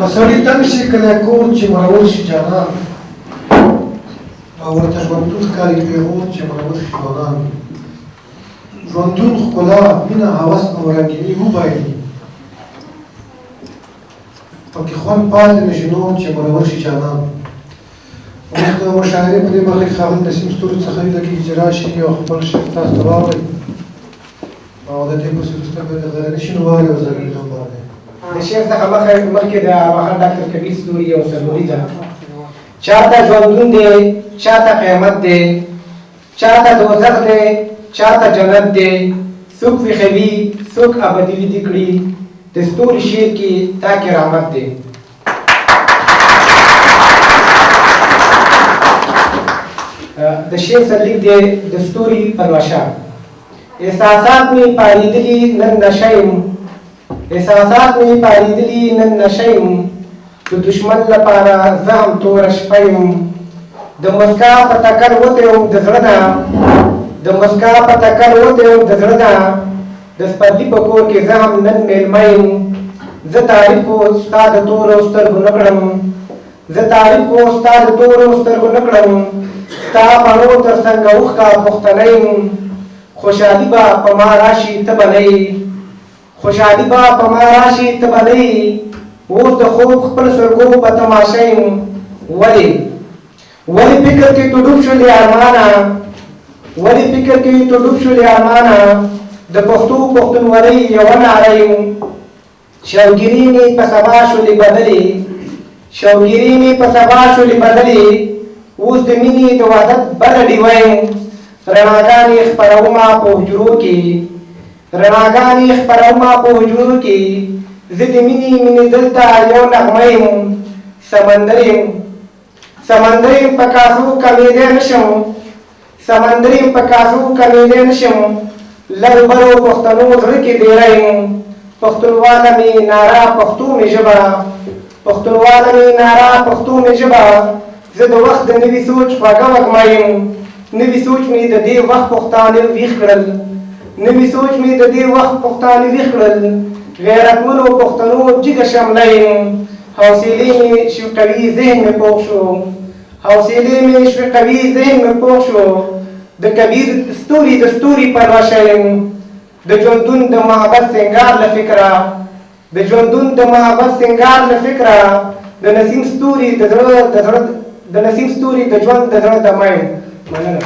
مسړی تنګ شي کله کور چې مرور شي جانان او ورته ژوندون ښکاري پیغور چې مرور شي ځوانان ژوندون ښکلا مینه هوس او رنګیني وبایلي پکې خوند پاتې نه شي نور چې مرور شي جانان اوس د مشاعرې په دې برخه کې ښاغلي نسیم ستوري څخه لږ اجرا شي او خپل شعر تاسو ته واورئ او د دې پسې وروسته به د غرني شینواري او زرګري نمبر دی د شعر څخه مخکې د هغه ډاکټر کبیر ستوري یو سرلوري ده چاته ژوندون دی چاته قیامت دی چاته دوزخ دی چاته جنت دی څوک ویښوي څوک ابدي ویدې کړي د ستوري شعر کې تا کرامت دی د شعر سرلیک دی د ستوري پلوشه احساسات می پاریدلی نن نشیم احساسات می پاریدلی نن نشیم د دشمن لپاره زه هم توره شپه یم د مسکا په ټکر وتی یم د زړه نه د مسکا په ټکر وتی یم د زړه نه د سپرلي په کور کې زه هم نن میلمه یم زه تعریف خو ستا د تورو سترګو نه کړم زه تعریف خو ستا د تورو سترګو نه کړم ستا بڼو تر څنګه اوښکه پښتنه یم خوشحالي به په ما راشي ته به نه یې خوشحالي به په ما راشي ته به نه یې اوس د خوب خپل سرګو په تماشه یم ولې فکر کې تو ډوب شولې ارمانه ولې فکر کې تو ډوب شولې ارمانه د پښتو پښتونولۍ یوه ناره یم شوګیري مې په سبا شولې بدلې شوګیري مې په سبا شولې بدلې اوس د مینې د وحدت بله ډیوه یم رڼاګانې خپرومه په حجرو کې رڼاګانې خپرومه په حجرو کې زه د مینې دلته یو نغمه یم سمندر یم په کاسو کمیدی نشم سمندر یم په کاسو کمیدی نشم لر برو پښتنو زړه کې ډېره یم پښتونواله مې ناره پښتو مې ژبه پښتونواله مې ناره پښتو مې ژبه زه د وخت د نوي سوچ خوږه وږمه یم نوي سوچ مې د دې وخت پښتانه ویښ کړل نوي سوچ مې د دې وخت پښتانه ویښ کړل غیرتمنو پښتنو جګه شمله یم حوصلې مې شوقوي ذهن مې پوخ شو حوصلې مې شوقوي ذهن مې پوخ شو د کبیر ستوري د ستوري پلوشه یم د ژوندون د محبت سنګار له فکره د ژوندون د محبت سنګار له فکره د نسیم ستوري د زړه د نسیم ستوري د ژوند د زړه دمه یم مننه